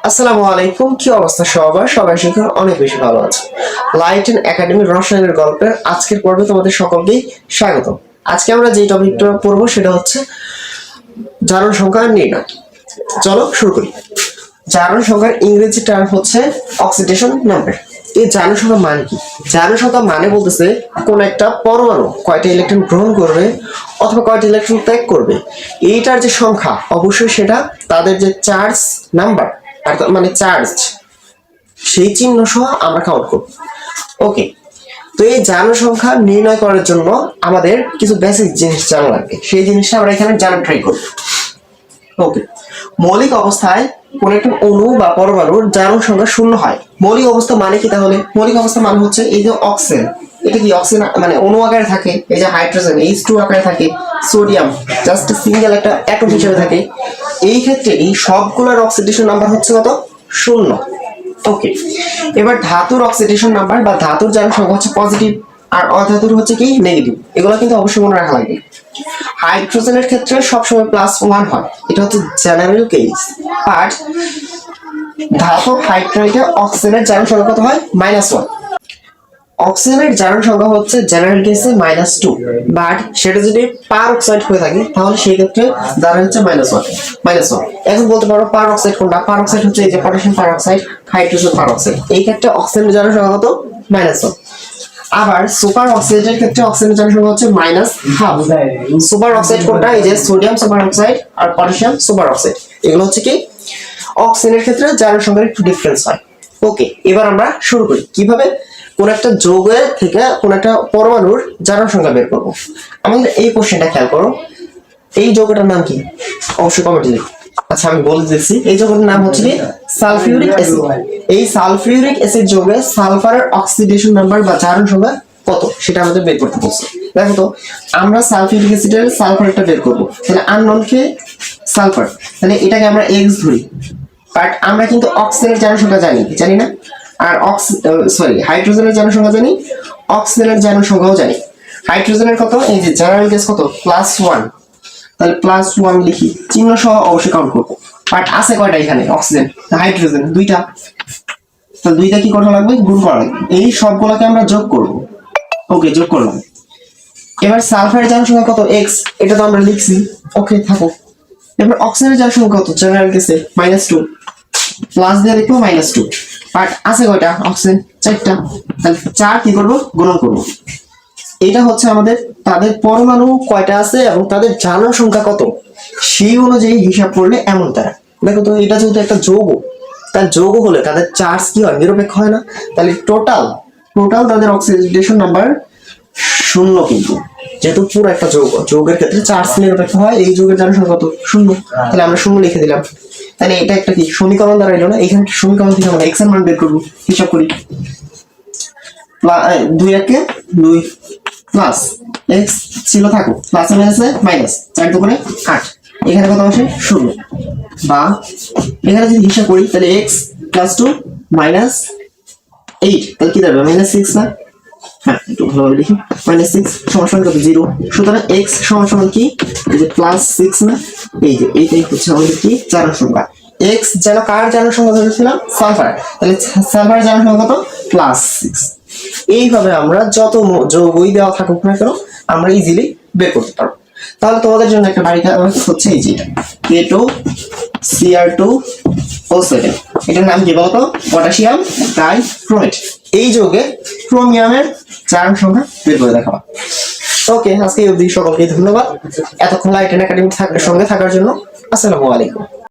আসসালামু আলাইকুম, কি অবস্থা সবার? সবাই শিখে অনেক বেশি ভালো আছে। লাইট এন্ড একাডেমি রসায়নের গল্পের আজকের পর্বে তোমাদের সকলকেই স্বাগত। আজকে আমরা যে টপিকটা পড়বো সেটা হচ্ছে জারণ সংখ্যা নির্ণয়। চলো শুরু করি। জারণ সংখ্যার ইংরেজি টার্ম হচ্ছে অক্সিডেশন নাম্বার। এই জারণ সংখ্যা মানে কি? জারণ সংখ্যা মানে বলতেছে কোন একটা পরমাণু কয়টা ইলেকট্রন গ্রহণ করবে অথবা কয়টা ইলেকট্রন ত্যাগ করবে, এইটার যে সংখ্যা অবশ্যই সেটা তাদের যে চার্জ নাম্বার মানে চার্জ সেই চিহ্ন সহ আমরা কাউন্ট করব। ওকে, তো এই জারণ সংখ্যা নির্ণয় করার জন্য আমাদের কিছু বেসিক জিনিস জানা লাগবে, সেই জিনিসটা আমরা এখানে জানার ট্রাই করব। ওকে, মৌলিক অবস্থায় কোন একটা অণু বা পরমাণুর জারণ সংখ্যা 0 হয়। মৌলিক অবস্থা মানে কি? তাহলে মৌলিক অবস্থা মানে হচ্ছে এই যে অক্সিজেন, এটা কি অক্সিজেন মানে অণু আকারে থাকে, এই যে হাইড্রোজেন H2 আকারে থাকে, সোডিয়াম জাস্ট সিঙ্গেল একটা অ্যাটম হিসেবে থাকে। এই ক্ষেত্রে এই সবগুলোর অক্সিডেশন নাম্বার হচ্ছে কত? 0। ওকে, এবার ধাতুর অক্সিডেশন নাম্বার বা ধাতুর জারণ সংখ্যা হচ্ছে পজিটিভ, আর অধাতুর হচ্ছে কি নেগেটিভ। এগুলো কিন্তু অবশ্যই মনে রাখা লাগবে। হাইড্রোজেনের ক্ষেত্রে সবসময় +1 হয়, এটা হচ্ছে জেনারেল কেস। বাট ধাতব হাইড্রাইডে অক্সিজেনের জারণ সংখ্যা কত হয়? -1। অক্সিজেনের জারণ সংখ্যা হচ্ছে জেনারেল কেসে -2, বাট সেটা যদি পার অক্সাইড হয়ে থাকে তাহলে সেই ক্ষেত্রে দাঁড়ায় হচ্ছে -1। এখন বলতে পারো পার অক্সাইড কোনটা? পার অক্সাইড হচ্ছে এই যে পটাশিয়াম পার অক্সাইড, হাইড্রোজেন পার অক্সাইড। এই ক্ষেত্রে অক্সিজেনের জারণ সংখ্যা কত? -1। আবার সুপার অক্সাইডের ক্ষেত্রে অক্সিজেনের জারণ সংখ্যা হচ্ছে -1/2। সুপার অক্সাইড কোনটা? এই যে সোডিয়াম সুপার অক্সাইড আর পটাশিয়াম সুপার অক্সাইড। এগুলো হচ্ছে কি অক্সিজেনের ক্ষেত্রে জারণ সংখ্যার একটু ডিফারেন্স হয়। ওকে, এবার আমরা শুরু করি কিভাবে কোন একটা যৌগের থেকে কোন একটা পরমাণুর জারণ সংখ্যা বের করব। আমাদের এই কোশ্চেনটা খেয়াল করো, এই যৌগটার নাম কি? অবশ্যই কমেন্টে লিখো। আচ্ছা, আমি বলে দিচ্ছি, এই যৌগটার নাম হচ্ছে সালফিউরিক অ্যাসিড। এই সালফিউরিক অ্যাসিড যৌগে সালফারের অক্সিডেশন নাম্বার বা জারণ সংখ্যা কত সেটা আমাদের বের করতে বলছে। দেখো তো, আমরা সালফিউরিক অ্যাসিডের সালফারটা বের করব, তাহলে আননোন কে সালফার, তাহলে এটাকে আমরা x ধরি। বাট আমরা কিন্তু অক্সিজেনের জারণ সংখ্যা জানি না, আর হাইড্রোজেনের জারণ সংখ্যা জানি, অক্সিজেনের জারণ সংখ্যাও জানি। হাইড্রোজেনের কত? এই যে জেনারেল গ্যাস কত? +1, তাহলে +1 লিখি, চিহ্ন সহ অবশ্যই কাউন্ট করবো। বাট আছে কয়টা এখানে? অক্সিজেন হাইড্রোজেন 2টা, তাহলে 2টা কি করা লাগবে? গুণ করা লাগবে। এই সবগুলোকে আমরা যোগ করব। ওকে, যোগ করলাম। এবার সালফারের জারণ সংখ্যা কত? x, এটা তো আমরা লিখছি। ওকে, থাকো। এবার অক্সিজেনের জারণ সংখ্যা কত? জেনারেল গ্যাসে -2, প্লাস দিয়ে লিখবো -2। বাট আছে কয়টা? অক্সিজেন 4টা, তাহলে 4 কি করব? গুণন করব। এটা হচ্ছে আমাদের তাদের পরমাণু কয়টা আছে এবং তাদের জারণ সংখ্যা কত সেই অনুযায়ী হিসাব করলে এমন তারা। দেখো তো, এটা যেহেতু একটা যৌগ, তার যৌগ হলে তাদের চার্জ কি হয়? নিরপেক্ষ হয় না? তাহলে টোটাল তাদের অক্সিডেশন নাম্বার 0, কিন্তু যেহেতু পুরো একটা যৌগের ক্ষেত্রে চার্জ নিরপেক্ষ হয়, এই যৌগের জারণ সংখ্যা কত? 0। তাহলে আমরা 0 লিখে দিলাম। তাহলে এটা একটা কি সমীকরণ দাঁড়াইলো না? এখানে সমীকরণ থেকে আমরা x এর মান বের করব। হিসাব করি, 2 1 2 প্লাস x ছিল, থাকো, প্লাসে মাইনাসে মাইনাস, 4 2 8, এখানে কত আসে? 0। বা এখানে যদি হিসাব করি তাহলে x +2 -8, তাহলে কি দাঁড়াবে? -6 না? হ্যাঁ, একটু ভালোভাবে লিখি। -6 সমান কত? 0। সুতরাং x সমান কি? এই যে +6 না? এই যে এইটাই হচ্ছে আমাদের কি জারণ সংখ্যা। x যেন কার জারণ সংখ্যা ধরেছিলাম? সালফার, তাহলে সালফারের জারণ সংখ্যা কত? +6। এইভাবে আমরা যত যৌগই দেওয়া থাকুক না কেন আমরা ইজিলি বের করতে পারবো। তাহলে তোমাদের জন্য একটা বাড়ি হচ্ছে এই যে K2Cr2O7, এটার নাম কি বলতো? Potassium dichromate. এই যৌগে ক্রোমিয়ামের জারণ সংখ্যা বের করে দেখাবো। ওকে, আজকে এই অবধি। সকলকে ধন্যবাদ এতক্ষণ লাইট এন্ড একাডেমি সঙ্গে থাকার জন্য। আসসালামু আলাইকুম।